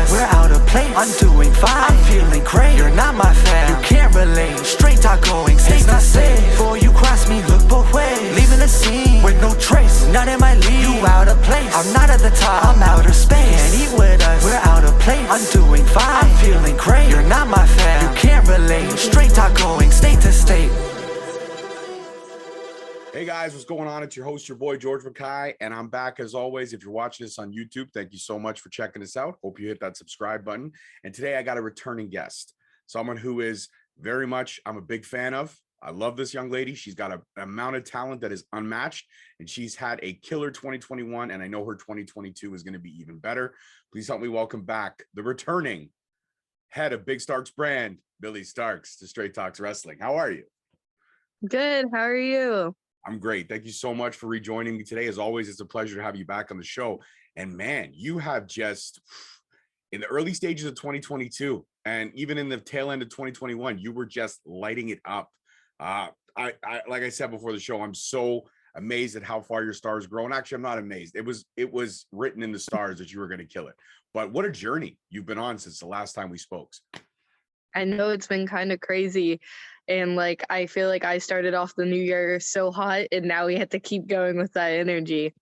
us. We're out of place, I'm doing fine, I'm feeling great. You're not my fan, you can't relate. Straight talk going, it's not safe. Before you cross me, look both ways. Leaving the scene with no trace, none in my league. You out of place, I'm not at the top, I'm outer space. Can't eat with us, we're out of place. I'm doing fine, I'm feeling great. You're not my fan, you can't relate. Straight talk going, state to state. Hey guys, what's going on? It's your host, your boy, George Mackay, and I'm back as always. If you're watching this on YouTube, thank you so much for checking us out. Hope you hit that subscribe button. And today I got a returning guest, someone who is very much, I'm a big fan of. I love this young lady. She's got an amount of talent that is unmatched, and she's had a killer 2021, and I know her 2022 is going to be even better. Please help me welcome back the returning head of Big Starkz brand, Billie Starkz, to Straight Talks Wrestling. How are you? Good. How are you? I'm great. Thank you so much for rejoining me today. As always, it's a pleasure to have you back on the show. And man, you have just, in the early stages of 2022, and even in the tail end of 2021, you were just lighting it up. I like I said before the show, I'm so amazed at how far your stars grown. Actually, I'm not amazed. It was written in the stars that you were going to kill it. But what a journey you've been on since the last time we spoke. I know it's been kind of crazy. And like, I feel like I started off the new year so hot, and now we have to keep going with that energy.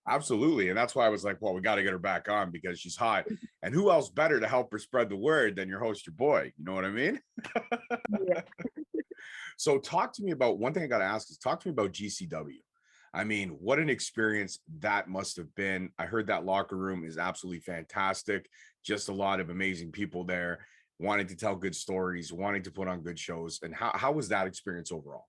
Absolutely. And that's why I was like, well, we got to get her back on because she's hot. And who else better to help her spread the word than your host, your boy? You know what I mean? Yeah. So talk to me about, one thing I got to ask is, talk to me about GCW. I mean, what an experience that must have been. I heard that locker room is absolutely fantastic. Just a lot of amazing people there, wanting to tell good stories, wanting to put on good shows. And how was that experience overall?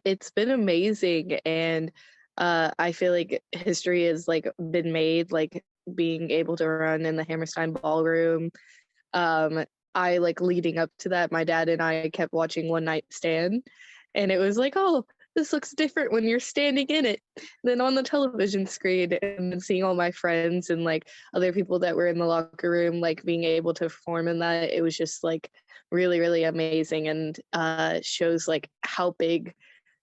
It's been amazing, and I feel like history has like been made, like being able to run in the Hammerstein Ballroom. I like leading up to that, my dad and I kept watching One Night Stand, and it was like, oh, this looks different when you're standing in it than on the television screen. And then seeing all my friends and like other people that were in the locker room, like being able to perform in that, it was just like really, really amazing, and shows like how big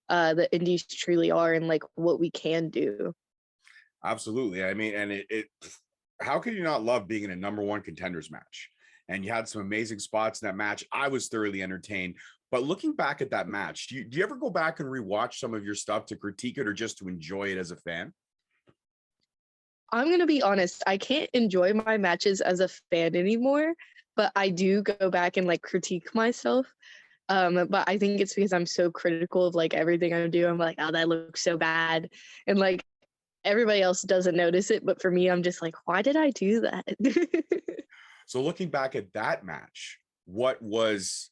the indies truly are and like what we can do. Absolutely. I mean, and it how can you not love being in a number one contenders match? And you had some amazing spots in that match. I was thoroughly entertained. But looking back at that match, do you ever go back and rewatch some of your stuff to critique it or just to enjoy it as a fan? I'm going to be honest, I can't enjoy my matches as a fan anymore, but I do go back and like critique myself. But I think it's because I'm so critical of like everything I do. I'm like, oh, that looks so bad. And like everybody else doesn't notice it. But for me, I'm just like, why did I do that? So looking back at that match, what was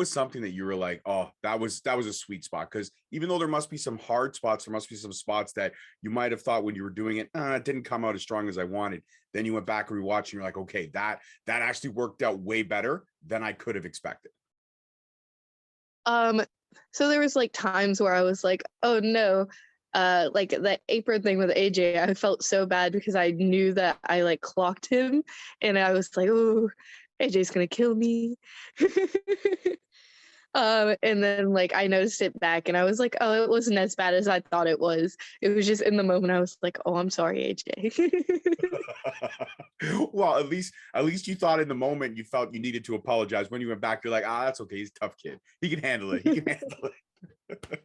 something that you were like, oh, that was a sweet spot? Because even though there must be some hard spots, there must be some spots that you might have thought when you were doing it, it didn't come out as strong as I wanted. Then you went back and rewatched and you're like, okay, that actually worked out way better than I could have expected. So there was like times where I was like, oh no, like that apron thing with AJ, I felt so bad because I knew that I like clocked him, and I was like, oh, AJ's gonna kill me. And then like I noticed it back and I was like, oh, it wasn't as bad as I thought it was. It was just in the moment I was like, oh, I'm sorry, AJ. Well, at least you thought in the moment you felt you needed to apologize. When you went back, you're like, that's okay. He's a tough kid. He can handle it. He can handle it.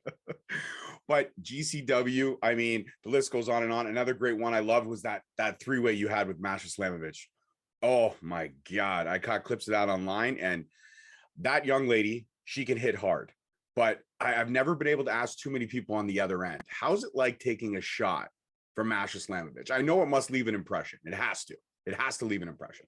But GCW, I mean, the list goes on and on. Another great one I loved was that three-way you had with Masha Slamovich. Oh my God. I caught clips of that online, and that young lady, she can hit hard, but I've never been able to ask too many people on the other end. How's it like taking a shot from Masha Slamovich? I know it must leave an impression. It has to leave an impression.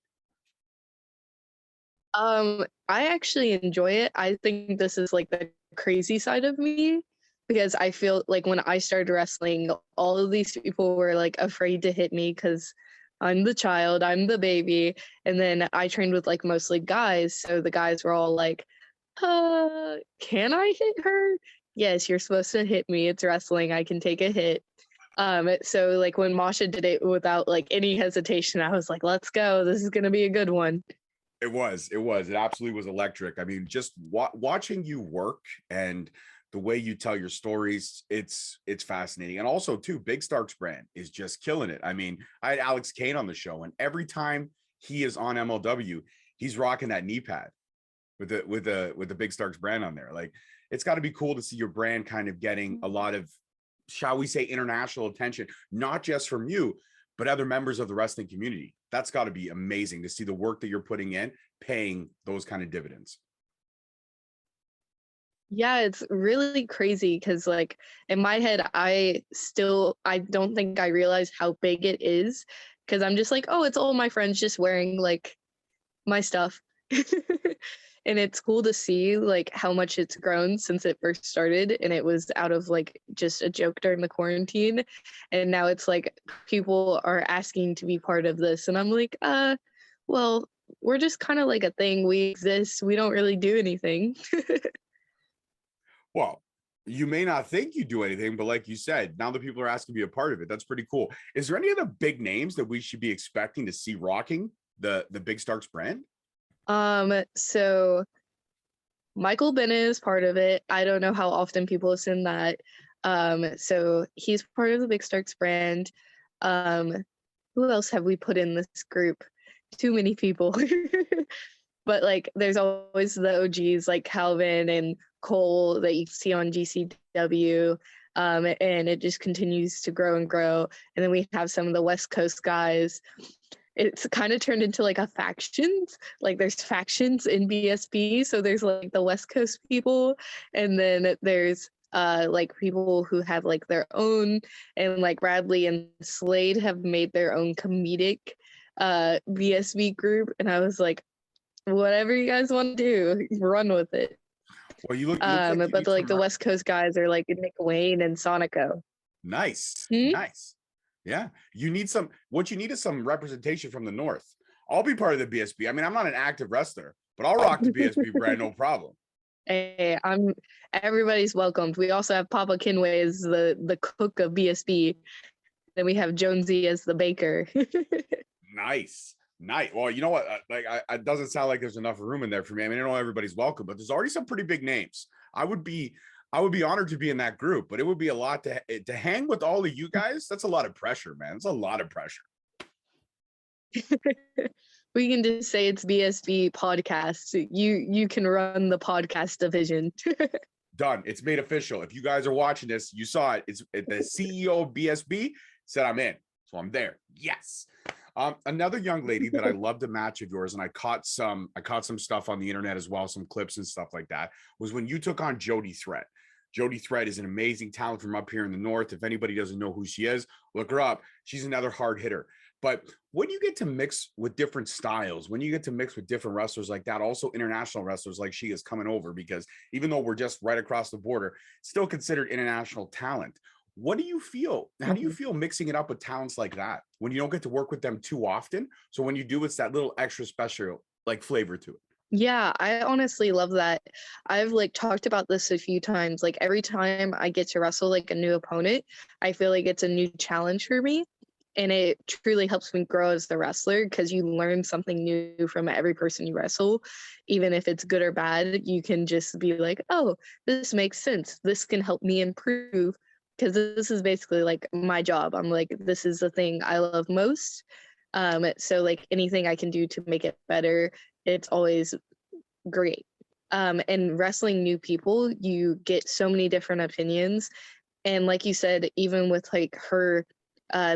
I actually enjoy it. I think this is like the crazy side of me, because I feel like when I started wrestling, all of these people were like afraid to hit me because I'm the child, I'm the baby. And then I trained with like mostly guys. So the guys were all like, can I hit her? Yes, you're supposed to hit me. It's wrestling. I can take a hit. So like when Masha did it without like any hesitation, I was like, let's go. This is going to be a good one. It absolutely was electric. I mean, just watching you work and the way you tell your stories, it's fascinating. And also too, Big Starkz brand is just killing it. I mean, I had Alex Kane on the show, and every time he is on MLW, he's rocking that knee pad with the Big Starkz brand on there. Like, it's got to be cool to see your brand kind of getting a lot of, shall we say, international attention, not just from you, but other members of the wrestling community. That's got to be amazing to see the work that you're putting in paying those kind of dividends. Yeah, it's really crazy because, like, in my head, I don't think I realize how big it is, because I'm just like, oh, it's all my friends just wearing like my stuff. And it's cool to see like how much it's grown since it first started, and it was out of like just a joke during the quarantine, and now it's like people are asking to be part of this, and I'm like, well, we're just kind of like a thing. We exist. We don't really do anything. Well, you may not think you do anything, but like you said, now that people are asking to be a part of it, that's pretty cool. Is there any other big names that we should be expecting to see rocking the Big Starkz brand? So Michael Bennett is part of it. I don't know how often people assume that. So he's part of the Big Starkz brand. Who else have we put in this group? Too many people. But like, there's always the OGs like Calvin and Cole that you see on GCW. And it just continues to grow and grow. And then we have some of the West Coast guys. It's kind of turned into like a factions. Like, there's factions in BSB. So there's like the West Coast people, and then there's like people who have like their own, and like Bradley and Slade have made their own comedic BSB group. And I was like, whatever you guys want to do, run with it. Well, you look like you but the West Coast guys are like Nick Wayne and Sonico. Nice. Nice. Yeah. What you need is some representation from the North. I'll be part of the BSB. I mean, I'm not an active wrestler, but I'll rock the BSB brand, no problem. Hey, everybody's welcomed. We also have Papa Kinway as the cook of BSB. Then we have Jonesy as the baker. Nice. Well, you know what? It doesn't sound like there's enough room in there for me. I mean, I know everybody's welcome, but there's already some pretty big names. I would be honored to be in that group, but it would be a lot to hang with all of you guys. That's a lot of pressure, man. It's a lot of pressure. We can just say it's BSB podcast. You can run the podcast division. Done. It's made official. If you guys are watching this, you saw it. It's the CEO of BSB said I'm in, so I'm there. Yes. Another young lady that I loved a match of yours, and I caught some stuff on the internet as well, some clips and stuff like that, was when you took on Jody Threat. Jody Threat is an amazing talent from up here in the North. If anybody doesn't know who she is, look her up. She's another hard hitter. But when you get to mix with different styles, when you get to mix with different wrestlers like that, also international wrestlers like she is coming over, because even though we're just right across the border, still considered international talent. What do you feel? How do you feel mixing it up with talents like that when you don't get to work with them too often? So when you do, it's that little extra special like flavor to it. Yeah, I honestly love that. I've like talked about this a few times. Like, every time I get to wrestle like a new opponent, I feel like it's a new challenge for me. And it truly helps me grow as the wrestler, because you learn something new from every person you wrestle. Even if it's good or bad, you can just be like, oh, this makes sense. This can help me improve, because this is basically like my job. I'm like, this is the thing I love most. So like, anything I can do to make it better, it's always great. And wrestling new people, you get so many different opinions. And like you said, even with like her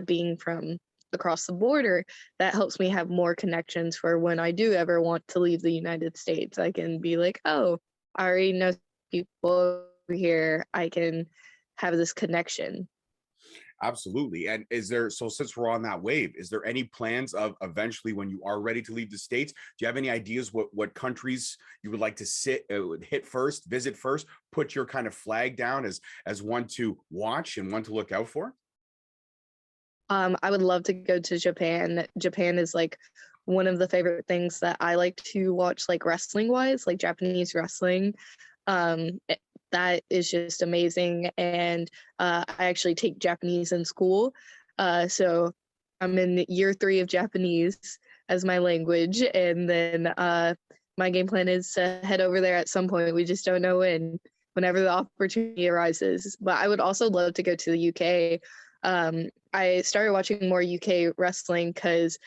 being from across the border, that helps me have more connections for when I do ever want to leave the United States. I can be like, oh, I already know people over here. I can have this connection. Absolutely. And since we're on that wave, is there any plans of eventually, when you are ready to leave the States, do you have any ideas what countries you would like to visit first, put your kind of flag down as one to watch and one to look out for? I would love to go to Japan. Japan is like one of the favorite things that I like to watch, like wrestling wise, like Japanese wrestling. That is just amazing. And I actually take Japanese in school. So I'm in year 3 of Japanese as my language. And then my game plan is to head over there at some point. We just don't know when. whenever the opportunity arises. But I would also love to go to the UK. I started watching more UK wrestling because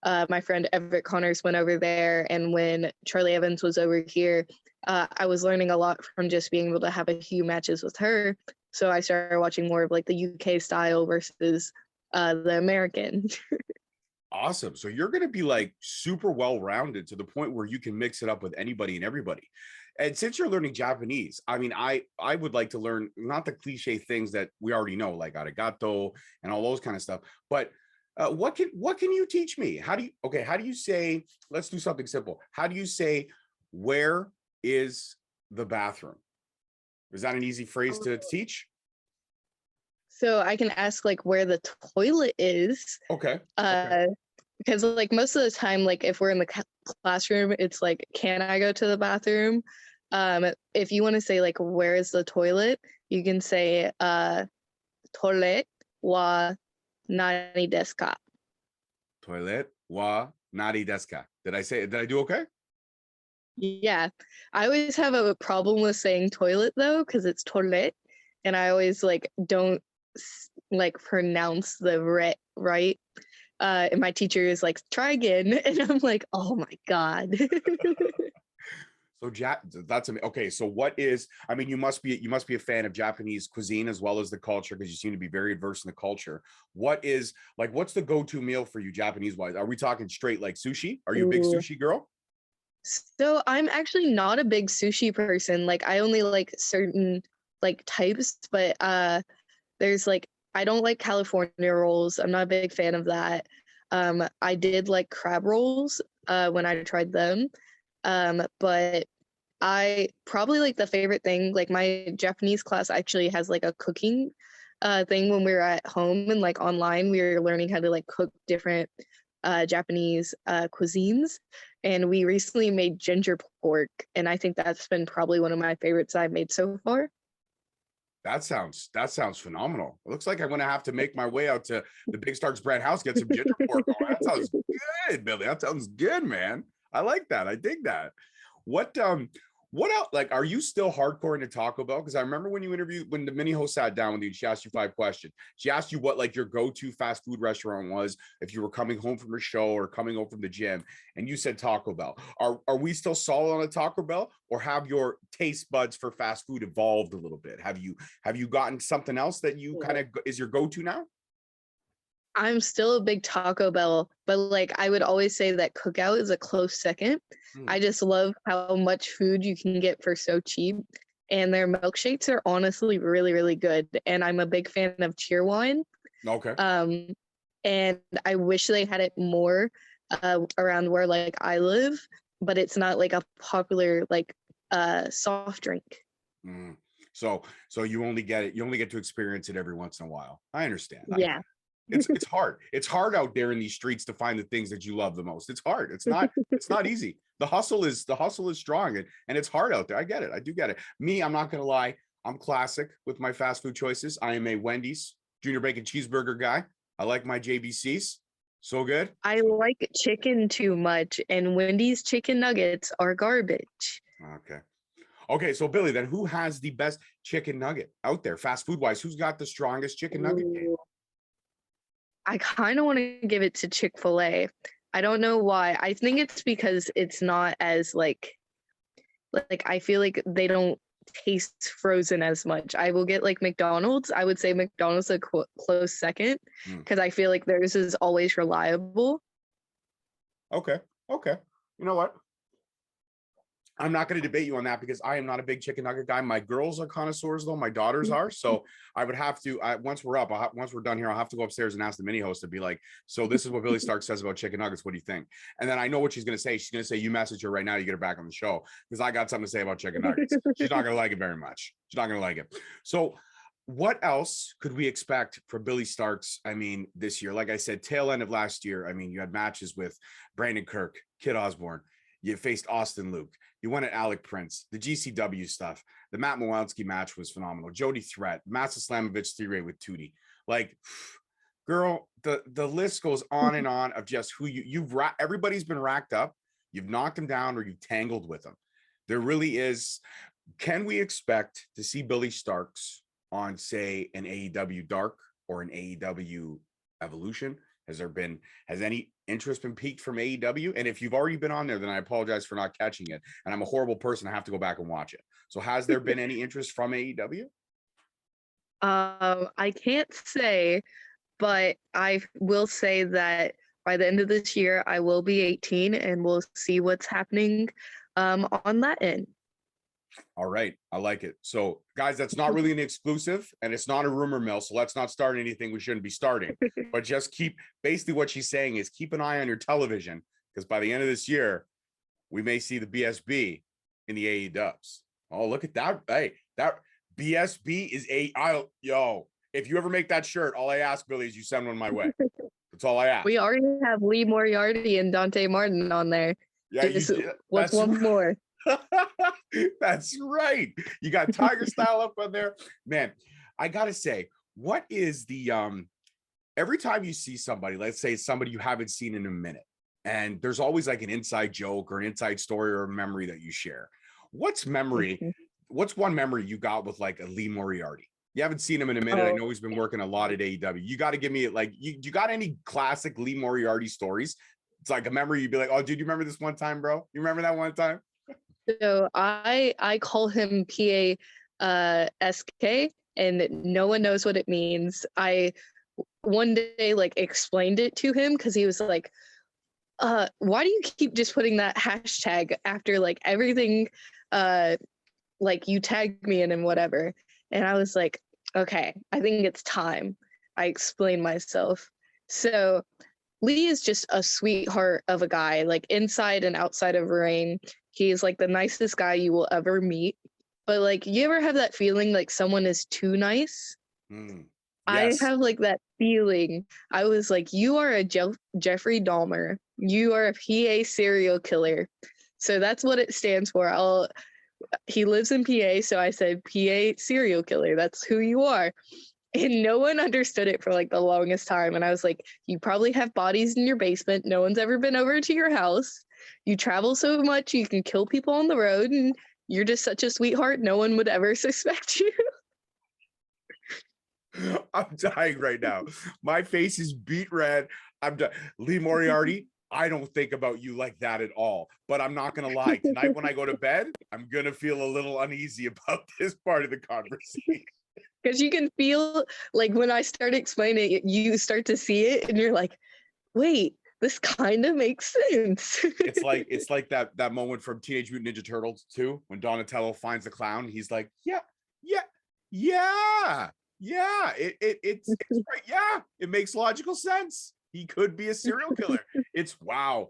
my friend Everett Connors went over there, and when Charlie Evans was over here, I was learning a lot from just being able to have a few matches with her. So I started watching more of like the UK style versus the American. Awesome. So you're going to be like super well-rounded to the point where you can mix it up with anybody and everybody. And since you're learning Japanese, I mean, I would like to learn not the cliche things that we already know, like arigato and all those kind of stuff, but what can you teach me? How do you say, let's do something simple. How do you say, where is the bathroom? Is that an easy phrase to teach? So I can ask like where the toilet is. Okay. Because like most of the time, like if we're in the classroom, it's like, can I go to the bathroom? If you want to say like where is the toilet, you can say toilet wa nani desu ka? Toilet wa nari desu ka? Did I do okay? Yeah, I always have a problem with saying toilet though, because it's toilet, and I always like don't like pronounce the right. And my teacher is like, try again, and I'm like, oh my god. So that's okay. So what is? I mean, you must be a fan of Japanese cuisine as well as the culture, because you seem to be very versed in the culture. What's the go-to meal for you Japanese wise? Are we talking straight like sushi? Are you a big sushi girl? So I'm actually not a big sushi person. Like I only like certain like types, but there's like, I don't like California rolls. I'm not a big fan of that. I did like crab rolls when I tried them. But I probably like the favorite thing, like my Japanese class actually has like a cooking thing when we were at home, and like online we were learning how to like cook different Japanese cuisines. And we recently made ginger pork, and I think that's been probably one of my favorites I've made so far. That sounds phenomenal. It looks like I'm gonna have to make my way out to the Big Starkz brand house, get some ginger pork going. That sounds good, Billy. That sounds good, man. I like that. I dig that. What else? Like, are you still hardcore into Taco Bell? Because I remember when you interviewed, when the mini host sat down with you, she asked you 5 questions. She asked you what like your go-to fast food restaurant was if you were coming home from a show or coming home from the gym, and you said Taco Bell. Are we still solid on a Taco Bell, or have your taste buds for fast food evolved a little bit? Have you gotten something else that you kind of is your go-to now? I'm still a big Taco Bell, but like I would always say that Cookout is a close second. I just love how much food you can get for so cheap, and their milkshakes are honestly really, really good. And I'm a big fan of Cheerwine. Okay. And I wish they had it more around where like I live, but it's not like a popular like soft drink. So you only get to experience it every once in a while. I understand. Yeah. It's hard. It's hard out there in these streets to find the things that you love the most. It's hard. It's not easy. The hustle is strong, and it's hard out there. I get it. I do get it. Me, I'm not gonna lie. I'm classic with my fast food choices. I am a Wendy's junior bacon cheeseburger guy. I like my JBCs. So good. I like chicken too much, and Wendy's chicken nuggets are garbage. Okay, so Billy, then who has the best chicken nugget out there, fast food wise? Who's got the strongest chicken nugget game? I kind of want to give it to Chick-fil-A. I don't know why. I think it's because it's not as like I feel like they don't taste frozen as much. I will get like McDonald's. I would say McDonald's a close second, because I feel like theirs is always reliable. Okay. You know what? I'm not going to debate you on that, because I am not a big chicken nugget guy. My girls are connoisseurs, though. My daughters are. So I would have to, once we're done here, I'll have to go upstairs and ask the mini host to be like, so this is what Billie Starkz says about chicken nuggets. What do you think? And then I know what she's going to say. She's going to say, you message her right now, you get her back on the show, because I got something to say about chicken nuggets. She's not going to like it very much. She's not going to like it. So what else could we expect from Billie Starkz? I mean, this year, like I said, tail end of last year, I mean, you had matches with Brandon Kirk, Kid Osborne. You faced Austin Luke. You went at Alec Prince. The GCW stuff. The Matt Mowalski match was phenomenal. Jody Threat. Masa Slamovich 3-way with Tootie. Like, girl, the list goes on and on of just who everybody's been racked up. You've knocked them down, or you've tangled with them. There really is. Can we expect to see Billie Starkz on, say, an AEW Dark or an AEW Evolution? Has any interest been piqued from AEW? And if you've already been on there, then I apologize for not catching it. And I'm a horrible person. I have to go back and watch it. So has there been any interest from AEW? I can't say, but I will say that by the end of this year, I will be 18 and we'll see what's happening on that end. All right. I like it. So, guys, that's not really an exclusive and it's not a rumor mill. So let's not start anything we shouldn't be starting. But just basically what she's saying is keep an eye on your television, because by the end of this year, we may see the BSB in the AE dubs. Oh, look at that. Hey, that BSB is yo, if you ever make that shirt, all I ask, Billie, is you send one my way. That's all I ask. We already have Lee Moriarty and Dante Martin on there. Yeah, what's one more? That's right. You got Tiger Style up on there. Man, I gotta say, what is the every time you see somebody, let's say somebody you haven't seen in a minute, and there's always like an inside joke or an inside story or a memory that you share. What's one memory you got with like a Lee Moriarty? You haven't seen him in a minute. I know he's been working a lot at AEW. You got to give me like you got any classic Lee Moriarty stories? It's like a memory you'd be like, oh, dude, you remember this one time, bro? You remember that one time? So I call him PASK, and no one knows what it means. I one day like explained it to him because he was like, why do you keep just putting that hashtag after like everything like you tagged me in and whatever? And I was like, okay, I think it's time. I explained myself. So Lee is just a sweetheart of a guy, like inside and outside of ring. He's like the nicest guy you will ever meet. But like, you ever have that feeling like someone is too nice? Yes. I have like that feeling. I was like, you are a Jeffrey Dahmer. You are a PA serial killer. So that's what it stands for. He lives in PA, so I said PA serial killer. That's who you are. And no one understood it for like the longest time. And I was like, you probably have bodies in your basement. No one's ever been over to your house. You travel so much, you can kill people on the road, and you're just such a sweetheart. No one would ever suspect you. I'm dying right now. My face is beet red. I'm done. Lee Moriarty, I don't think about you like that at all. But I'm not going to lie. Tonight when I go to bed, I'm going to feel a little uneasy about this part of the conversation. Because you can feel, like, when I start explaining it, you start to see it, and you're like, wait, this kind of makes sense. It's like that moment from Teenage Mutant Ninja Turtles 2 when Donatello finds the clown. He's like, yeah. It's right. Yeah, it makes logical sense. He could be a serial killer. It's wow.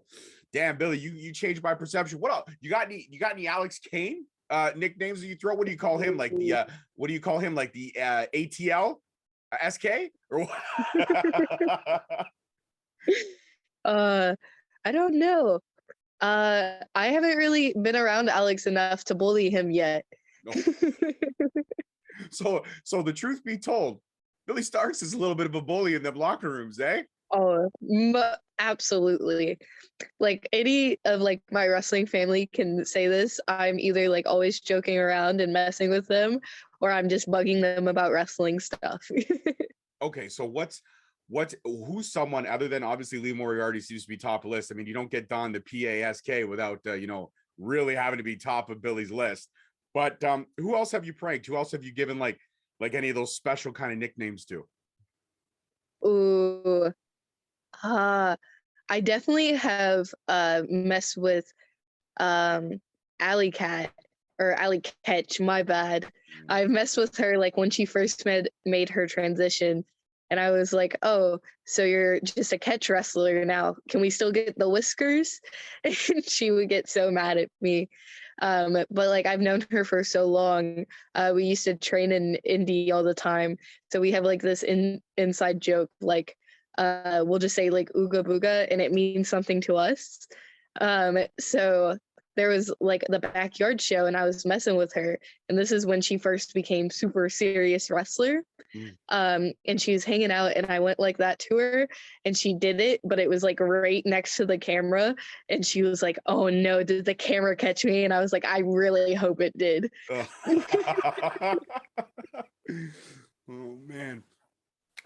Damn, Billie, you changed my perception. What else? You got any Alex Kane nicknames that you throw? What do you call him? Like the ATL SK or what? I don't know. I haven't really been around Alex enough to bully him yet. No. So the truth be told, Billie Starkz is a little bit of a bully in the locker rooms, eh? Oh, absolutely. Like any of like my wrestling family can say this. I'm either like always joking around and messing with them, or I'm just bugging them about wrestling stuff. Okay, so who's someone other than obviously Lee Moriarty seems to be top of the list? I mean, you don't get Don the PASK without really having to be top of Billie's list. But who else have you pranked? Who else have you given like any of those special kind of nicknames to? Ooh, I definitely have messed with Alley Cat or Alley Catch. My bad. I've messed with her like when she first made her transition. And I was like, oh, so you're just a catch wrestler now. Can we still get the whiskers? And she would get so mad at me. But like I've known her for so long. We used to train in Indy all the time. So we have like this inside joke, like we'll just say like ooga booga and it means something to us. So there was like the backyard show and I was messing with her. And this is when she first became super serious wrestler. Mm. And she was hanging out and I went like that to her and she did it, but it was like right next to the camera. And she was like, "Oh no, did the camera catch me?" And I was like, "I really hope it did." Oh man.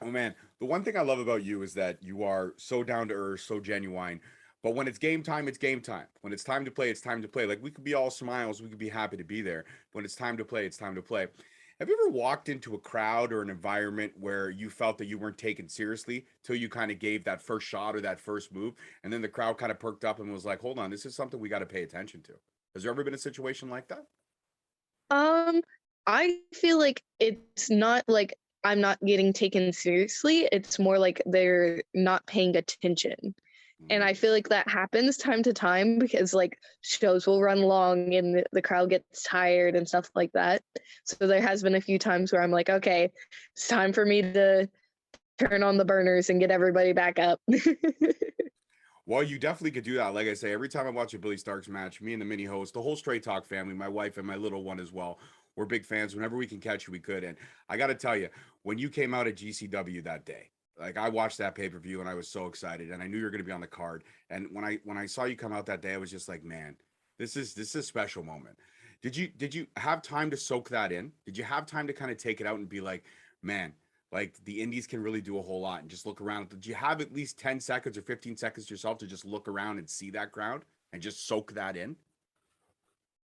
Oh man. The one thing I love about you is that you are so down to earth, so genuine. But when it's game time, it's game time. When it's time to play, it's time to play. Like we could be all smiles, we could be happy to be there. When it's time to play, it's time to play. Have you ever walked into a crowd or an environment where you felt that you weren't taken seriously till you kind of gave that first shot or that first move, and then the crowd kind of perked up and was like, "Hold on, this is something we got to pay attention to." Has there ever been a situation like that? Um, I feel like it's not like I'm not getting taken seriously. It's more like they're not paying attention. And Mm. I feel like that happens time to time because like shows will run long and the crowd gets tired and stuff like that. So there has been a few times where I'm like, okay, it's time for me to turn on the burners and get everybody back up. Well, you definitely could do that. Like I say, every time I watch a Billie Starkz match, me and the mini host, the whole Straight Talk family, my wife and my little one as well, we're big fans. Whenever we can catch you, we could. And I got to tell you, when you came out at GCW that day, like I watched that pay per view and I was so excited, and I knew you were going to be on the card. And when I saw you come out that day, I was just like, man, this is a special moment. Did you have time to soak that in? Did you have time to kind of take it out and be like, man, like the indies can really do a whole lot, and just look around? Did you have at least 10 seconds or 15 seconds to yourself to just look around and see that crowd and just soak that in?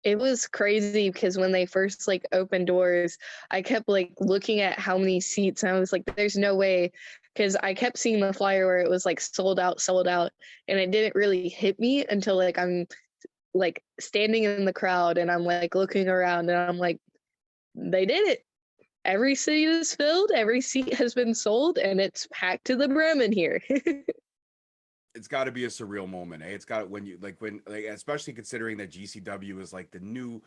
It was crazy because when they first like opened doors, I kept like looking at how many seats and I was like, there's no way, because I kept seeing the flyer where it was like sold out, and it didn't really hit me until like I'm like standing in the crowd and I'm like looking around and I'm like, they did it. Every seat is filled, every seat has been sold, and it's packed to the brim in here. It's got to be a surreal moment, eh? It's got, when you like, especially considering that GCW is like the new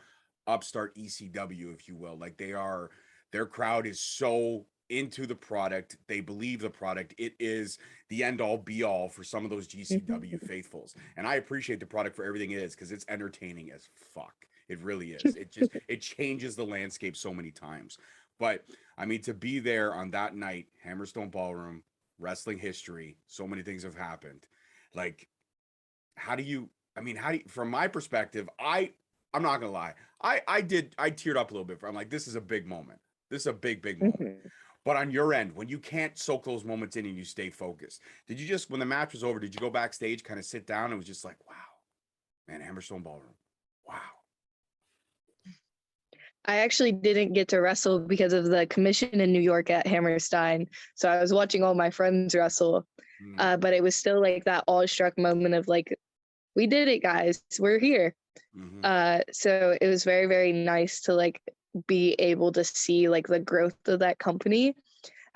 upstart ECW, if you will. Like their crowd is so into the product, they believe the product. It is the end all be all for some of those GCW faithfuls, and I appreciate the product for everything it is, because it's entertaining as fuck. It really is. It changes the landscape so many times. But I mean, to be there on that night, Hammerstone Ballroom, wrestling history, so many things have happened. Like, how do you, I mean, how do you, from my perspective, I'm not gonna lie, I teared up a little bit. I'm like, this is a big moment. This is a big moment. Mhm. But on your end, when you can't soak those moments in and you stay focused, did you just, when the match was over, did you go backstage, kind of sit down and was just like, wow, man, Hammerstone Ballroom, wow. I actually didn't get to wrestle because of the commission in New York at Hammerstein. So I was watching all my friends wrestle. Mm, But it was still like that awestruck moment of like, we did it, guys. We're here. mm-hmm. So it was very, very nice to like be able to see like the growth of that company.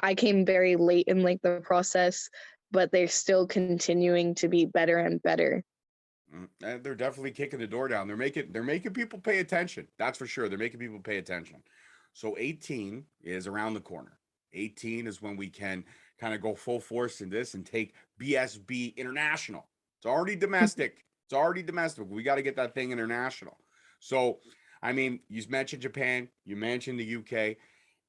I came very late in like the process, but they're still continuing to be better and better. And they're definitely kicking the door down. They're making people pay attention. That's for sure. They're making people pay attention. So 18 is around the corner. 18 is when we can kind of go full force in this and take BSB international. It's already domestic. It's already domestic. We got to get that thing international. So, I mean, you mentioned Japan, you mentioned the UK.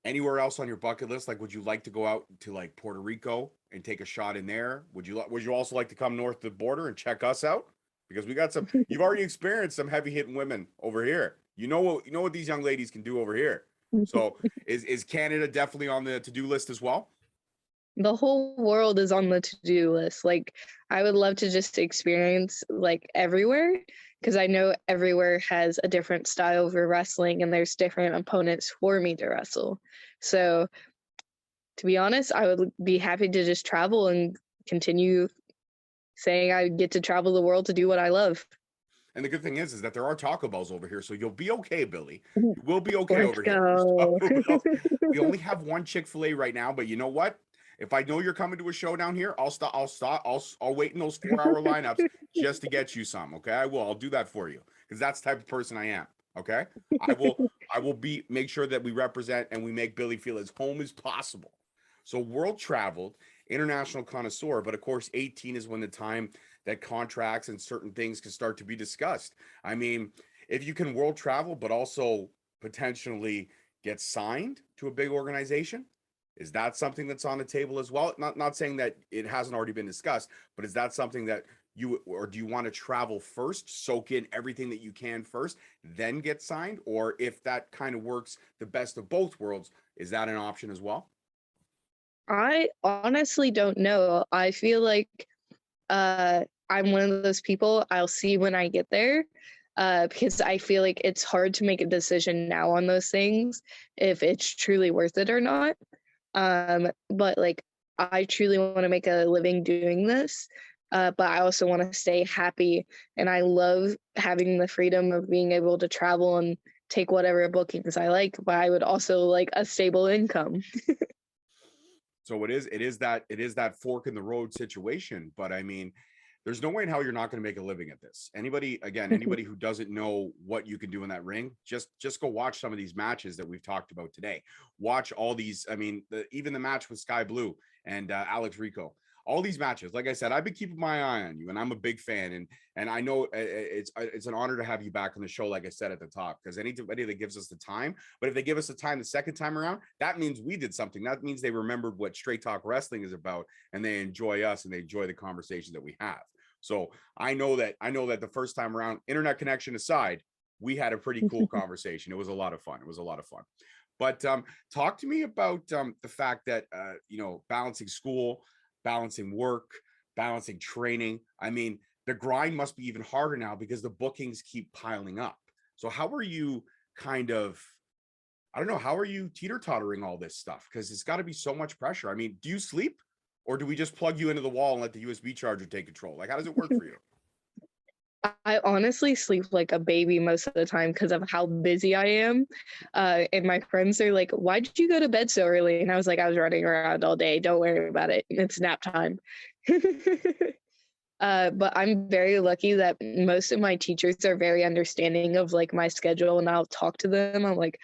Anywhere else on your bucket list? Like, would you like to go out to like Puerto Rico and take a shot in there? Would you also like to come north of the border and check us out? Because we got some, you've already experienced some heavy hitting women over here. You know what these young ladies can do over here. So is Canada definitely on the to-do list as well? The whole world is on the to-do list. Like, I would love to just experience like everywhere because I know everywhere has a different style for wrestling and there's different opponents for me to wrestle. So, to be honest, I would be happy to just travel and continue saying I get to travel the world to do what I love. And the good thing is that there are Taco Bells over here, so you'll be okay, Billy. You will be okay Let's over here. go. We only have one Chick-fil-A right now, but you know what? If I know you're coming to a show down here, I'll stop. I'll wait in those 4-hour lineups just to get you some. Okay, I will. I'll do that for you because that's the type of person I am. Okay, I will. I will make sure that we represent and we make Billy feel as home as possible. So world traveled, international connoisseur, but of course, 18 is when the time that contracts and certain things can start to be discussed. I mean, if you can world travel, but also potentially get signed to a big organization, is that something that's on the table as well? Not saying that it hasn't already been discussed, but is that something that you, or do you want to travel first, soak in everything that you can first, then get signed? Or if that kind of works the best of both worlds, is that an option as well? I honestly don't know. I feel like I'm one of those people, I'll see when I get there, because I feel like it's hard to make a decision now on those things if it's truly worth it or not. But like, I truly want to make a living doing this, but I also want to stay happy, and I love having the freedom of being able to travel and take whatever bookings I like, but I would also like a stable income. So it is that fork in the road situation. But I mean, there's no way in hell you're not going to make a living at this. Anybody who doesn't know what you can do in that ring, just go watch some of these matches that we've talked about today. Watch all these. I mean, even the match with Sky Blue and Alex Rico. All these matches, like I said, I've been keeping my eye on you, and I'm a big fan, and I know it's an honor to have you back on the show. Like I said at the top, because anybody that gives us the time, but if they give us the time the second time around, that means we did something. That means they remembered what Straight Talk Wrestling is about, and they enjoy us and they enjoy the conversation that we have. So I know that the first time around, internet connection aside, we had a pretty cool conversation. It was a lot of fun. But talk to me about the fact that balancing school, balancing work, balancing training. I mean, the grind must be even harder now because the bookings keep piling up. So how are you I don't know, how are you teeter-tottering all this stuff? Because it's got to be so much pressure. I mean, do you sleep, or do we just plug you into the wall and let the USB charger take control? Like, how does it work for you? I honestly sleep like a baby most of the time because of how busy I am. And my friends are like, "Why did you go to bed so early?" And I was like, "I was running around all day. Don't worry about it. It's nap time." But I'm very lucky that most of my teachers are very understanding of like my schedule, and I'll talk to them. I'm like,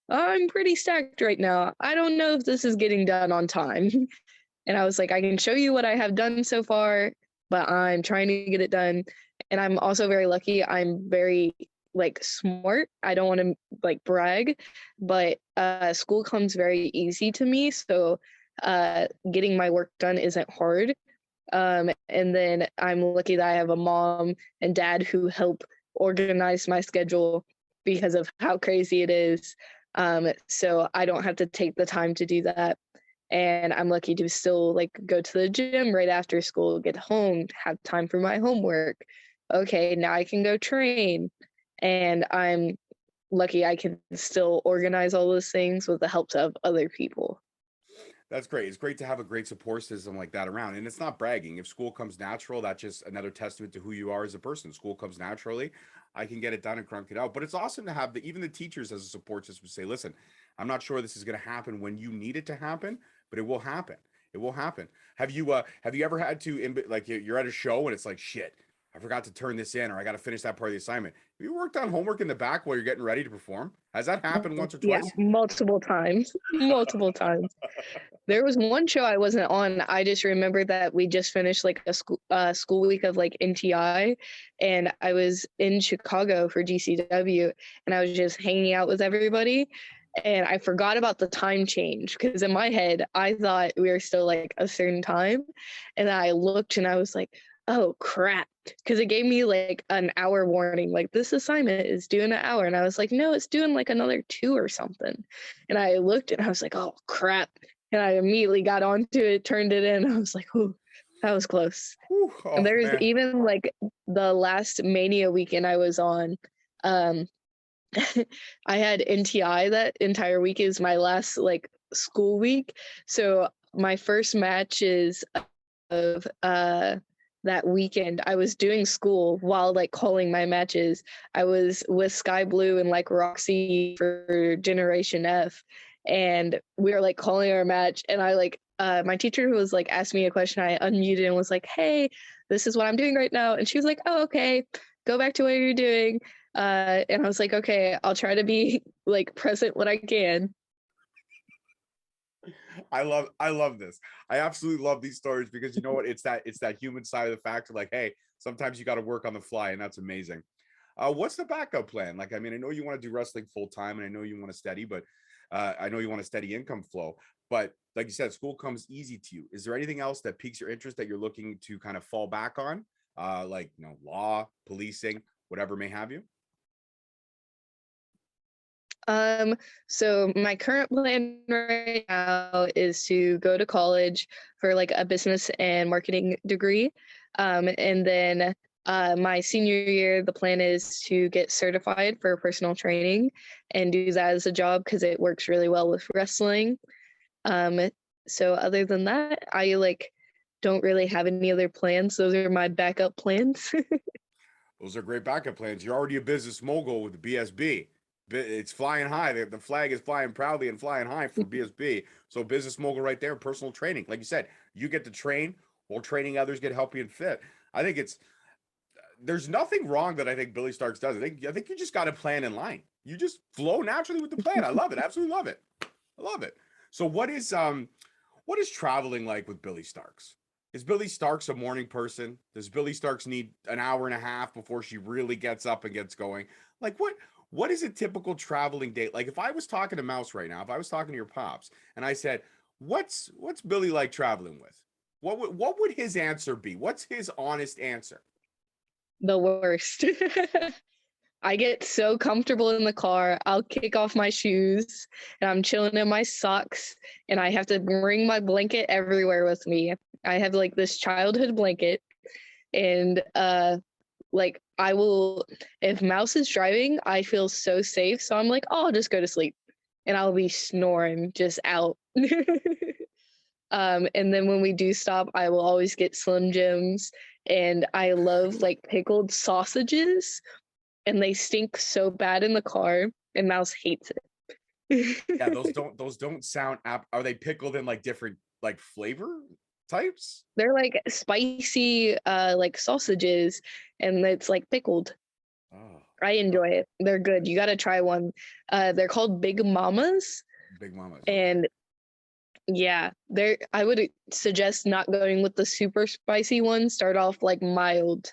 "I'm pretty stacked right now. I don't know if this is getting done on time." And I was like, "I can show you what I have done so far, but I'm trying to get it done." And I'm also very lucky. I'm very like smart. I don't want to like brag, but school comes very easy to me. So getting my work done isn't hard. And then I'm lucky that I have a mom and dad who help organize my schedule because of how crazy it is. So I don't have to take the time to do that. And I'm lucky to still like go to the gym right after school, get home, have time for my homework. Okay, now I can go train. And I'm lucky I can still organize all those things with the help of other people. That's great. It's great to have a great support system like that around. And it's not bragging. If school comes natural, that's just another testament to who you are as a person. School comes naturally. I can get it done and crunk it out. But it's awesome to have even the teachers as a support system say, listen, I'm not sure this is going to happen when you need it to happen, but it will happen. It will happen. Have you ever had to like you're at a show and it's like, shit, I forgot to turn this in, or I got to finish that part of the assignment. Have you worked on homework in the back while you're getting ready to perform? Has that happened once or Yeah, twice? multiple times. Multiple times. There was one show I wasn't on. I just remember that we just finished like a school week of like NTI, and I was in Chicago for GCW, and I was just hanging out with everybody, and I forgot about the time change because in my head I thought we were still like a certain time, and I looked and I was like, "Oh crap." Because it gave me like an hour warning, like this assignment is due in an hour. And I was like, no, it's due in like another 2 or something. And I looked and I was like, oh crap. And I immediately got onto it, turned it in. I was like, oh, that was close. Whew, And oh there's man. even like the last Mania weekend I was on, um, I had NTI that entire week is my last like school week. So my first matches of that weekend I was doing school while like calling my matches. I was with Sky Blue and like Roxy for Generation F, and we were like calling our match, and I like my teacher was like asked me a question. I unmuted and was like, hey, this is what I'm doing right now. And she was like, oh, okay, go back to what you're doing. And I was like, okay, I'll try to be like present when I can. I love this. I absolutely love these stories because you know what? It's that human side of the factor. Like, hey, Sometimes you got to work on the fly, and that's amazing. What's the backup plan? Like, I mean, I know you want to do wrestling full time, and I know you want to study, but I know you want a steady income flow. But like you said, school comes easy to you. Is there anything else that piques your interest that you're looking to kind of fall back on, like law, policing, whatever may have you? So my current plan right now is to go to college for like a business and marketing degree. And then my senior year, the plan is to get certified for personal training and do that as a job because it works really well with wrestling. Um, so other than that, I like don't really have any other plans. Those are my backup plans. Those are great backup plans. You're already a business mogul with the BSB. It's flying high. The flag is flying proudly and flying high for BSB. So business mogul right there, personal training. Like you said, you get to train while training others get healthy and fit. I think there's nothing wrong that I think Billie Starkz does. I think you just got to plan in line. You just flow naturally with the plan. I love it. Absolutely love it. I love it. So what is traveling like with Billie Starkz? Is Billie Starkz a morning person? Does Billie Starkz need an hour and a half before she really gets up and gets going? Like what is a typical traveling date? Like if I was talking to Mouse right now, if I was talking to your pops and I said, what's Billie like traveling with? What would his answer be? What's his honest answer? The worst. I get so comfortable in the car. I'll kick off my shoes and I'm chilling in my socks and I have to bring my blanket everywhere with me. I have like this childhood blanket and like I will if Mouse is driving, I feel so safe. So I'm like, oh, I'll just go to sleep and I'll be snoring just out. And then when we do stop, I will always get Slim Jims and I love like pickled sausages and they stink so bad in the car and Mouse hates it. Yeah, those don't sound are they pickled in like different like flavor types? They're like spicy like sausages and it's like pickled. Oh, I enjoy it. They're good. You got to try one. They're called Big Mamas Big Mama's. and yeah, I would suggest not going with the super spicy one. Start off like mild.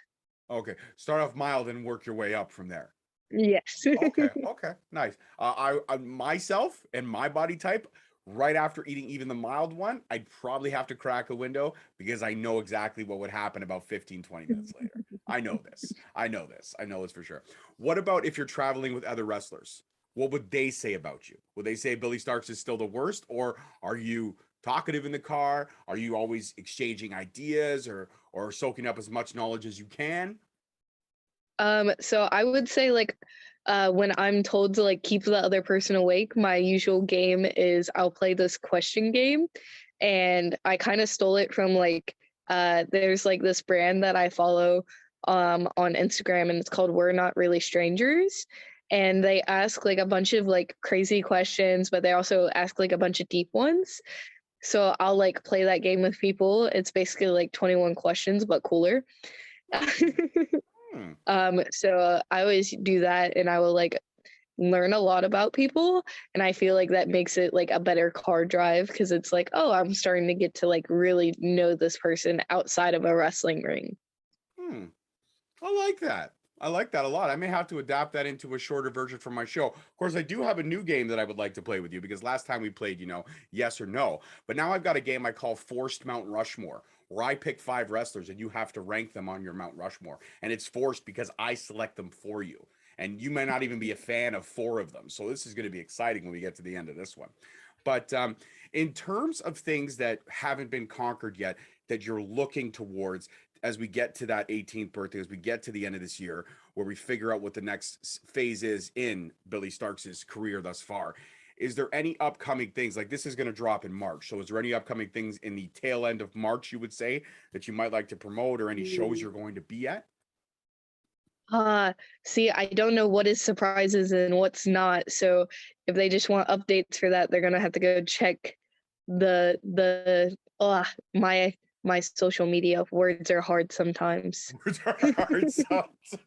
Okay. Start off mild and work your way up from there. Yes. Okay. Okay. Nice. I myself and my body type, right after eating even the mild one, I'd probably have to crack a window because I know exactly what would happen about 15, 20 minutes later. I know this. I know this. I know this for sure. What about if you're traveling with other wrestlers? What would they say about you? Would they say Billie Starkz is still the worst, or are you talkative in the car? Are you always exchanging ideas or soaking up as much knowledge as you can? So I would say like when I'm told to like keep the other person awake, my usual game is I'll play this question game and I kind of stole it from like there's like this brand that I follow on Instagram and it's called We're Not Really Strangers. And they ask like a bunch of like crazy questions, but they also ask like a bunch of deep ones. So I'll like play that game with people. It's basically like 21 questions, but cooler. Hmm. So I always do that and I will like learn a lot about people and I feel like that makes it like a better car drive because it's like, oh, I'm starting to get to like really know this person outside of a wrestling ring. Hmm. I like that. I like that a lot. I may have to adapt that into a shorter version for my show. Of course, I do have a new game that I would like to play with you because last time we played, yes or no. But now I've got a game I call Forced Mount Rushmore, where I pick 5 wrestlers and you have to rank them on your Mount Rushmore. And it's forced because I select them for you. And you may not even be a fan of 4 of them. So this is going to be exciting when we get to the end of this one. But in terms of things that haven't been conquered yet, that you're looking towards, as we get to that 18th birthday, as we get to the end of this year, where we figure out what the next phase is in Billie Starkz's career thus far, is there any upcoming things? Like this is going to drop in March. So is there any upcoming things in the tail end of March, you would say, that you might like to promote, or any shows you're going to be at? See, I don't know what is surprises and what's not. So if they just want updates for that, they're gonna have to go check my social media. Words are hard sometimes. Words are hard sometimes.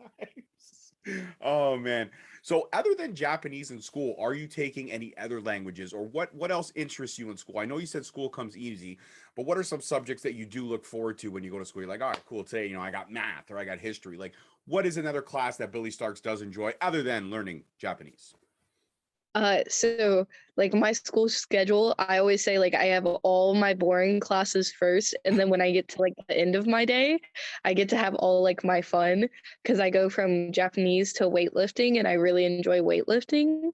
Oh man. So other than Japanese in school, are you taking any other languages, or what else interests you in school? I know you said school comes easy, but what are some subjects that you do look forward to when you go to school? You're like, all right, cool. Today, I got math or I got history. Like, what is another class that Billy Starks does enjoy other than learning Japanese? So like my school schedule, I always say like I have all my boring classes first, and then when I get to like the end of my day, I get to have all like my fun because I go from Japanese to weightlifting, and I really enjoy weightlifting.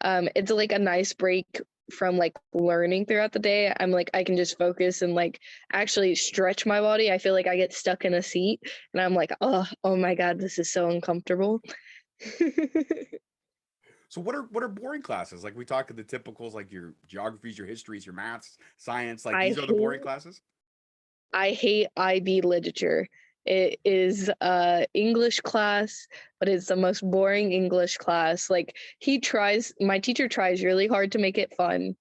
It's like a nice break from like learning throughout the day. I'm like I can just focus and like actually stretch my body. I feel like I get stuck in a seat, and I'm like, oh my God, this is so uncomfortable. So what are boring classes? Like we talk of the typicals, like your geographies, your histories, your maths, science. Like I these are the boring hate classes. I hate IB literature. It is English class, but it's the most boring English class. Like my teacher tries really hard to make it fun,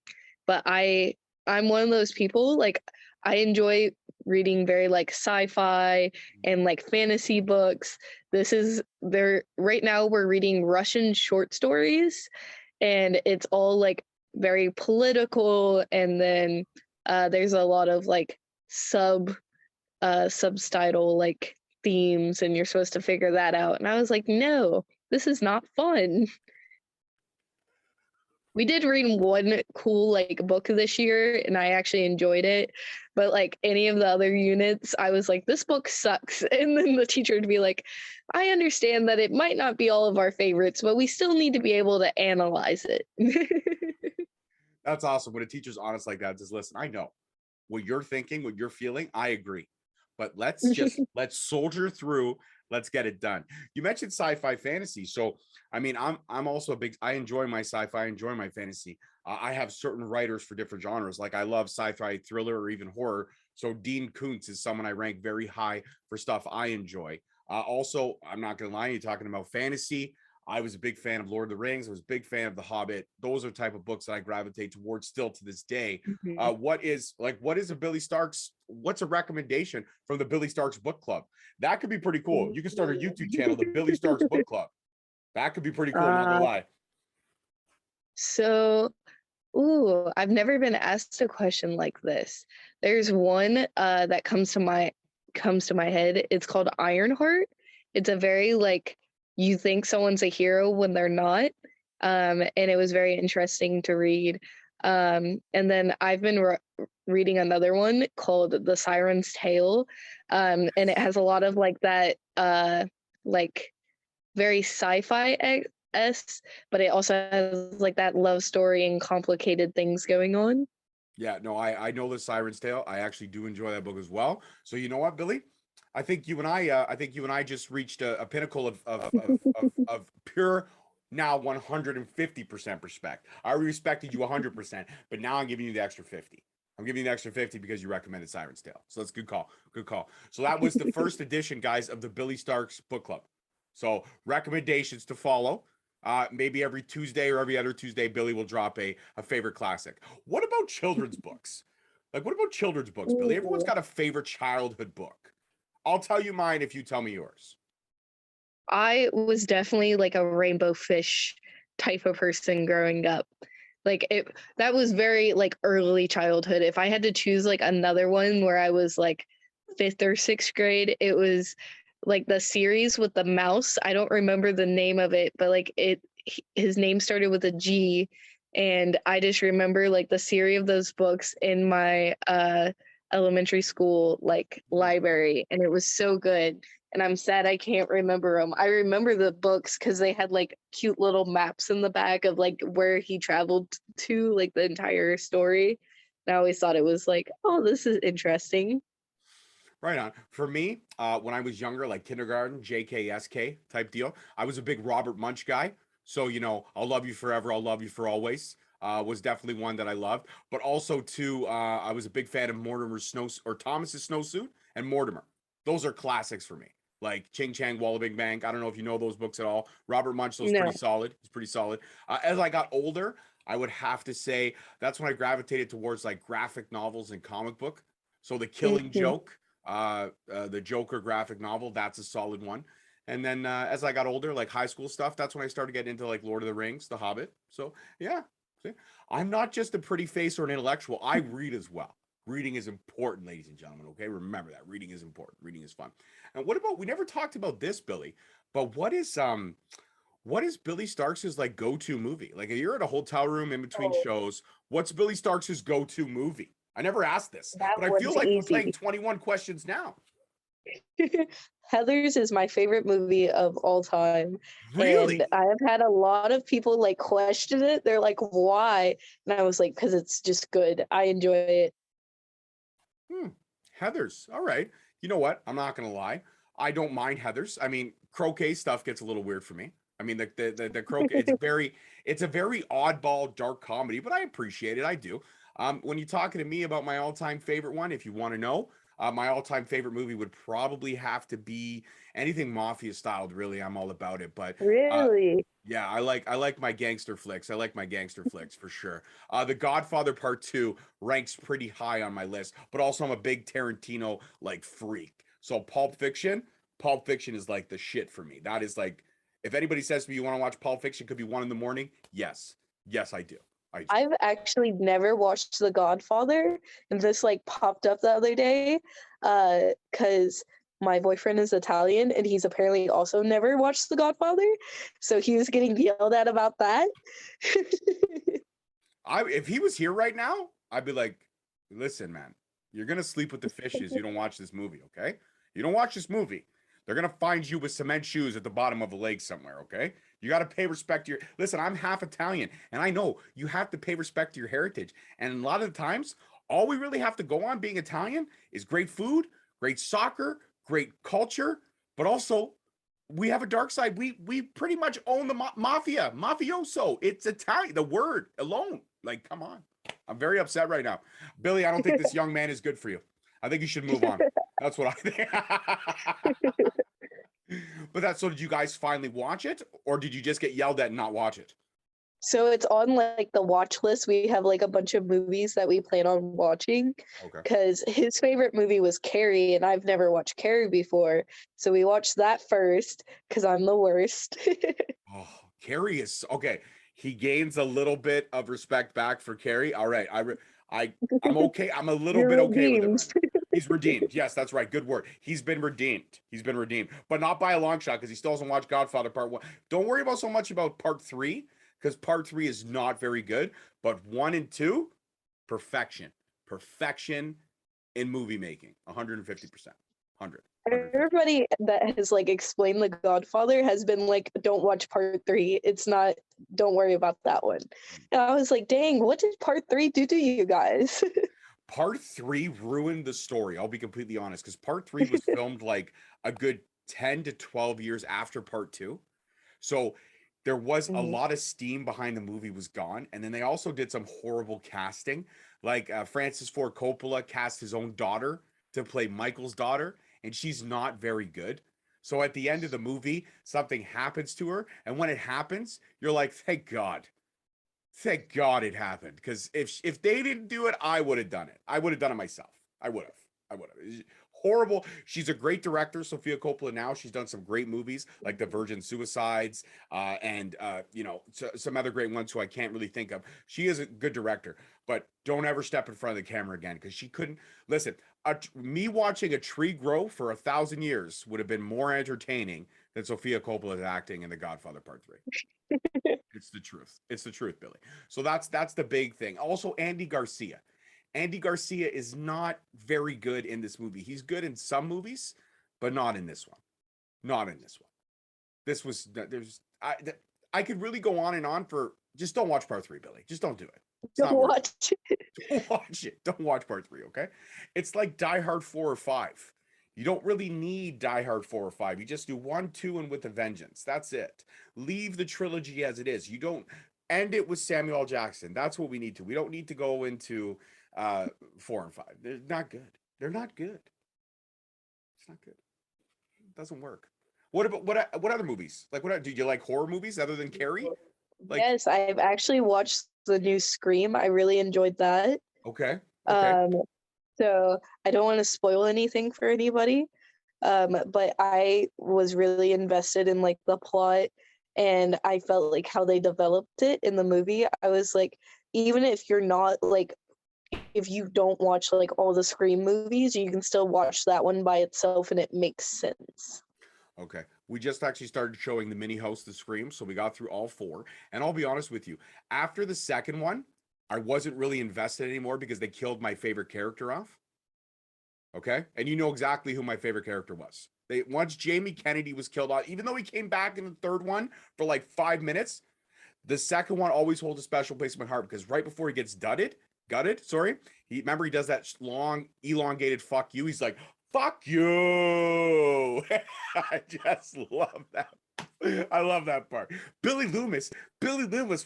but I'm one of those people like I enjoy reading very like sci-fi and like fantasy books. This is there right now we're reading Russian short stories, and it's all like very political, and then there's a lot of like sub subtitle like themes, and you're supposed to figure that out, and I was like, no, this is not fun. We did read one cool like book this year, and I actually enjoyed it, but like any of the other units I was like, this book sucks. And then the teacher would be like, I understand that it might not be all of our favorites, but we still need to be able to analyze it. That's awesome. When a teacher's honest like that, just listen, I know what you're thinking, what you're feeling. I agree. But let's soldier through. Let's get it done. You mentioned sci-fi fantasy. So I mean, I'm also a big I enjoy my sci-fi, I enjoy my fantasy. I have certain writers for different genres. Like I love sci-fi thriller or even horror. So Dean Koontz is someone I rank very high for stuff I enjoy. Also, I'm not gonna lie, you're talking about fantasy. I was a big fan of Lord of the Rings. I was a big fan of The Hobbit. Those are the type of books that I gravitate towards still to this day. Mhm. What is a Billy Starks? What's a recommendation from the Billy Starks Book Club? That could be pretty cool. You can start a YouTube channel, the Billy Starks Book Club. That could be pretty cool. I'm not gonna uh, lie. so ooh, I've never been asked a question like this. There's one that comes to my head. It's called Ironheart. It's a very like you think someone's a hero when they're not. And it was very interesting to read. And then I've been reading another one called The Siren's Tale. And it has a lot of like that like very sci-fi s, but it also has like that love story and complicated things going on. Yeah, no, I know the Siren's Tale. I actually do enjoy that book as well. So you know what, Billy? I think you and I just reached a pinnacle of pure now 150% respect. I respected you 100%, but now I'm giving you the extra 50. I'm giving you the extra 50 because you recommended Siren's Tale. So that's a good call. Good call. So that was the first edition, guys, of the Billy Starks Book Club. So recommendations to follow. Maybe every Tuesday or every other Tuesday, Billy will drop a favorite classic. What about children's books? Like, what about children's books, Billy? Everyone's Ooh. got a favorite childhood book. I'll tell you mine if you tell me yours. I was definitely like a rainbow fish type of person growing up. Like it that was very like early childhood. If I had to choose like another one where I was like 5th or 6th grade, it was like the series with the mouse. I don't remember the name of it, but like his name started with a G, and I just remember like the series of those books in my elementary school like library, and it was so good, and I'm sad I can't remember them. I remember the books because they had like cute little maps in the back of like where he traveled to, like the entire story. And I always thought it was like, oh, this is interesting. Right on. For me, when I was younger, like kindergarten, JKSK type deal, I was a big Robert Munch guy. So, I'll love you forever. I'll love you for always. Was definitely one that I loved. But also, too, I was a big fan of Mortimer's Snow or Thomas's Snowsuit and Mortimer. Those are classics for me. Like Ching Chang, Walla Big Bang. I don't know if you know those books at all. Robert Munch, those pretty No. solid. He's pretty solid. As I got older, I would have to say that's when I gravitated towards like graphic novels and comic book. So The Killing Mhm. Joke, the Joker graphic novel, that's a solid one. And then as I got older, like high school stuff, that's when I started getting into like Lord of the Rings, The Hobbit. So yeah, see, I'm not just a pretty face or an intellectual. I read as well. Reading is important, ladies and gentlemen. Okay, remember that reading is important. Reading is fun. And what about, we never talked about this, Billy, but what is Billy Starkz's like go-to movie? Like you're at a hotel room in between Oh, shows. What's Billy Starkz's go-to movie? I never asked this, that but I feel one's like we're playing easy. 21 questions now. Heathers is my favorite movie of all time. And Really? I have had a lot of people like question it. They're like, why? And I was like, because it's just good. I enjoy it. Hmm. Heathers. All right. You know what? I'm not gonna lie. I don't mind Heathers. I mean, croquet stuff gets a little weird for me. I mean, the croquet. It's a very oddball dark comedy, but I appreciate it. I do. When you're talking to me about my all-time favorite one, if you want to know, my all-time favorite movie would probably have to be anything mafia styled. Really, I'm all about it. But uh, Really? yeah, I like my gangster flicks. I like my gangster flicks for sure. The Godfather Part 2 ranks pretty high on my list, but also I'm a big Tarantino like freak. So Pulp Fiction is like the shit for me. That is like, if anybody says to me you want to watch Pulp Fiction, could be 1 in the morning. Yes. Yes, I do. I do. I've actually never watched The Godfather, and this like popped up the other day, because my boyfriend is Italian and he's apparently also never watched The Godfather, so he was getting yelled at about that. If he was here right now, I'd be like, listen, man, you're gonna sleep with the fishes. You don't watch this movie, okay? You don't watch this movie. They're gonna find you with cement shoes at the bottom of a lake somewhere, okay? You gotta pay respect to your listen, I'm half Italian, and I know you have to pay respect to your heritage. And a lot of the times, all we really have to go on being Italian is great food, great soccer, great culture, but also we have a dark side. We pretty much own the mafia, mafioso. It's Italian. The word alone. Like, come on. I'm very upset right now. Billy, I don't think this young man is good for you. I think you should move on. That's what I think. But that's so did you guys finally watch it? Or did you just get yelled at and not watch it? So it's on like the watch list. We have like a bunch of movies that we plan on watching Okay. because his favorite movie was Carrie, and I've never watched Carrie before. So we watched that first because I'm the worst. Oh, Carrie is okay. He gains a little bit of respect back for Carrie. All right. I'm okay. I'm a little You're bit okay with it redeemed. right now. He's redeemed. Yes, that's right. Good word. He's been redeemed. He's been redeemed, but not by a long shot because he still hasn't watched Godfather Part 1. Don't worry about so much about Part 3 because Part 3 is not very good, but 1 and 2, perfection. Perfection in movie making. 150%. 100. 150. Everybody that has like explained The Godfather has been like, don't watch part 3. It's not, don't worry about that one. And I was like, dang, what did part 3 do to you guys? Part 3 ruined the story. I'll be completely honest because Part 3 was filmed like a good 10 to 12 years after Part 2. So there was a lot of steam behind the movie was gone. And then they also did some horrible casting. Like Francis Ford Coppola cast his own daughter to play Michael's daughter, and she's not very good. So at the end of the movie, something happens to her. And when it happens, you're like, thank God. Thank God it happened. Because if they didn't do it, I would have done it. I would have done it myself. I would have. It's horrible. She's a great director, Sofia Coppola. Now she's done some great movies like The Virgin Suicides, and some other great ones who I can't really think of. She is a good director, but don't ever step in front of the camera again because she couldn't listen. Me watching a tree grow for 1,000 years would have been more entertaining than Sofia Coppola's acting in The Godfather Part 3. It's the truth. It's the truth, Billy. So that's the big thing. Also, Andy Garcia. Andy Garcia is not very good in this movie. He's good in some movies, but not in this one. Not in this one. This was I could really go on and on for just don't watch Part 3, Billy. Just don't do it. It's Don't not worth watch it. it. Don't watch it. Don't watch Part 3, okay? It's like Die Hard 4 or 5. You don't really need Die Hard 4 or 5. You just do 1, 2, and with a vengeance. That's it. Leave the trilogy as it is. You don't end it with Samuel L. Jackson. That's what we need to. We don't need to go into 4 and 5. They're not good. They're not good. It's not good. It doesn't work. What about what other movies? Like do you like horror movies other than Carrie? Like, Yes, I've actually watched the new Scream. I really enjoyed that. okay. So I don't want to spoil anything for anybody. But I was really invested in like the plot, and I felt like how they developed it in the movie. I was like, even if you're not like, if you don't watch like all the Scream movies, you can still watch that one by itself and it makes sense. Okay. We just actually started showing the mini house, the Scream, so we got through all 4. And I'll be honest with you, after the second one, I wasn't really invested anymore because they killed my favorite character off. Okay. And you know exactly who my favorite character was. Once Jamie Kennedy was killed off, even though he came back in the third one for like 5 minutes, the second one always holds a special place in my heart because right before he gets gutted, sorry, he does that long, elongated fuck you. He's like, fuck you. I just love that. I love that part. Billie Loomis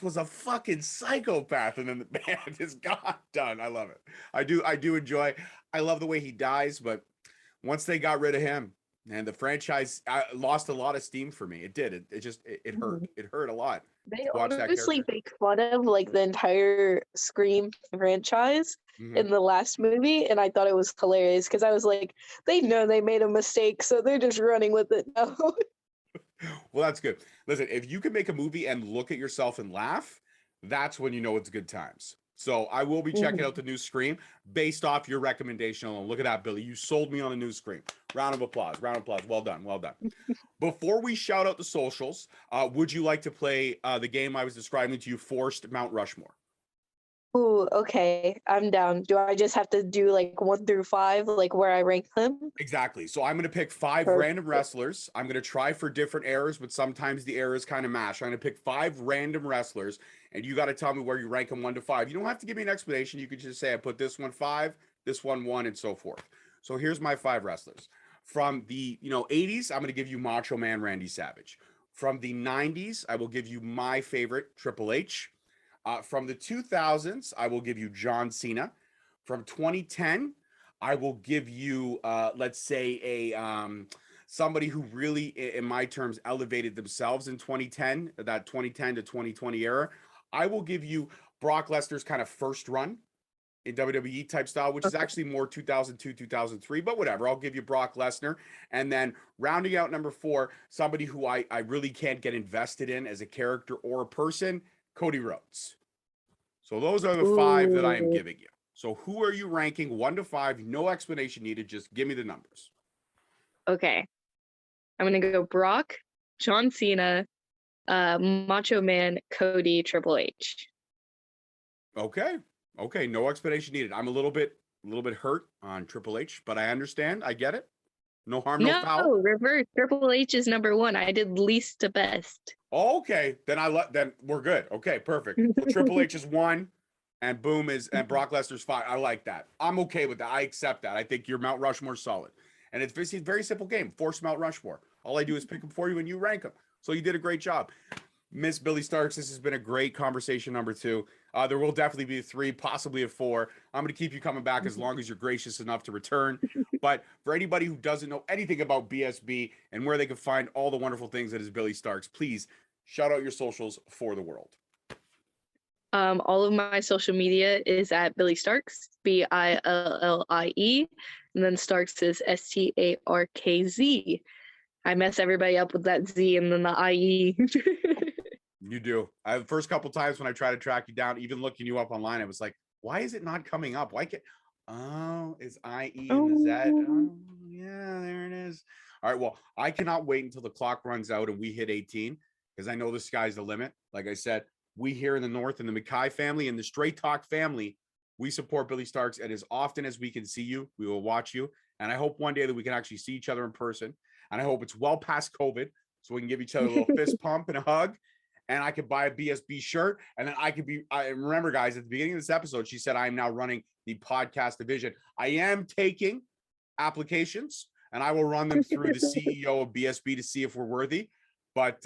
was a fucking psychopath, and then the man just got done. I love it. I do enjoy. I love the way he dies, but once they got rid of him, and the franchise lost a lot of steam for me. It did. It hurt. It hurt a lot. They to watch that honestly character. make fun of like the entire Scream franchise in the last movie, and I thought it was hilarious because I was like, they know they made a mistake, so they're just running with it now. Well, that's good. Listen, if you can make a movie and look at yourself and laugh, that's when you know it's good times. So I will be checking out the new Scream based off your recommendation alone. Look at that, Billie. You sold me on a new Scream. Round of applause. Round of applause. Well done. Well done. Before we shout out the socials, would you like to play the game I was describing to you, Forced Mount Rushmore? Ooh, okay, I'm down. Do I just have to do like 1 through 5, like where I rank them? Exactly. So I'm going to pick 5 Perfect. random wrestlers. I'm going to try for different eras, but sometimes the eras kind of mash. I'm going to pick 5 random wrestlers, and you got to tell me where you rank them 1 to 5. You don't have to give me an explanation. You could just say, I put this one 5, this one 1, and so forth. So here's my 5 wrestlers. From the 80s, I'm going to give you Macho Man Randy Savage. From the 90s, I will give you my favorite, Triple H. From the 2000s, I will give you John Cena. From 2010, I will give you, let's say, somebody who really, in my terms, elevated themselves in 2010, that 2010 to 2020 era. I will give you Brock Lesnar's kind of first run in WWE type style, which is actually more 2002, 2003, but whatever. I'll give you Brock Lesnar. And then rounding out number 4, somebody who I really can't get invested in as a character or a person, Cody Rhodes. So those are the 5 that I am giving you. So who are you ranking 1 to 5? No explanation needed. Just give me the numbers. Okay. I'm going to go Brock, John Cena, Macho Man, Cody, Triple H. Okay. No explanation needed. I'm a little bit hurt on Triple H, but I understand. I get it. No harm, no foul. No, reverse. Triple H is number 1. I did least to best. Okay, then we're good. Okay, perfect. So Triple H is 1, and and Brock Lesnar's 5. I like that. I'm okay with that. I accept that. I think your Mount Rushmore's solid, and it's a very simple game. Force Mount Rushmore. All I do is pick them for you, and you rank them. So you did a great job, Miss Billie Starkz. This has been a great conversation. Number 2. There will definitely be a 3, possibly a 4. I'm going to keep you coming back as long as you're gracious enough to return. But for anybody who doesn't know anything about BSB and where they can find all the wonderful things that is Billie Starkz, please shout out your socials for the world. All of my social media is at Billie Starkz, BILLIE, and then Starkz is STARKZ. I mess everybody up with that Z and then the IE. You do. The first couple times when I try to track you down, even looking you up online, I was like, why is it not coming up? Why can't? Oh, it's IE and the Z. Oh, yeah, there it is. All right. Well, I cannot wait until the clock runs out and we hit 18 because I know the sky's the limit. Like I said, we here in the North, in the Mackay family and the Straight Talk family, we support Billie Starkz. And as often as we can see you, we will watch you. And I hope one day that we can actually see each other in person. And I hope it's well past COVID so we can give each other a little fist pump and a hug. And I could buy a BSB shirt. And then I remember, guys, at the beginning of this episode, she said, I'm now running the podcast division. I am taking applications and I will run them through the CEO of BSB to see if we're worthy. But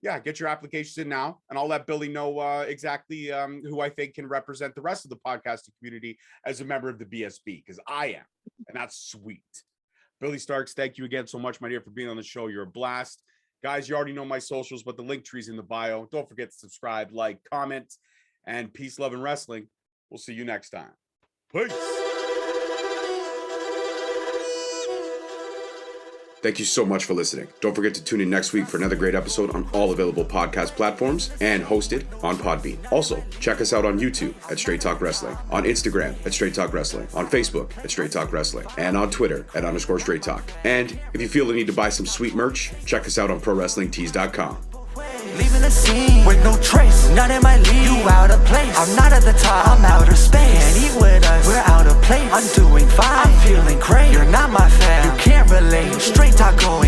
yeah, get your applications in now. And I'll let Billie know exactly who I think can represent the rest of the podcasting community as a member of the BSB, because I am. And that's sweet. Billie Starkz, thank you again so much, my dear, for being on the show. You're a blast. Guys, you already know my socials, but the link tree's in the bio. Don't forget to subscribe, like, comment, and peace, love, and wrestling. We'll see you next time. Peace. Thank you so much for listening. Don't forget to tune in next week for another great episode on all available podcast platforms and hosted on Podbean. Also, check us out on YouTube at Straight Talk Wrestling, on Instagram at Straight Talk Wrestling, on Facebook at Straight Talk Wrestling, and on Twitter at _Straight Talk. And if you feel the need to buy some sweet merch, check us out on ProWrestlingTees.com. Leaving the scene with no trace, not in my league. You out of place. I'm not at the top. I'm outer space. Can't eat with us. We're out of place. I'm doing fine. I'm feeling great. You're not my fan. You can't relate. Straight talk going.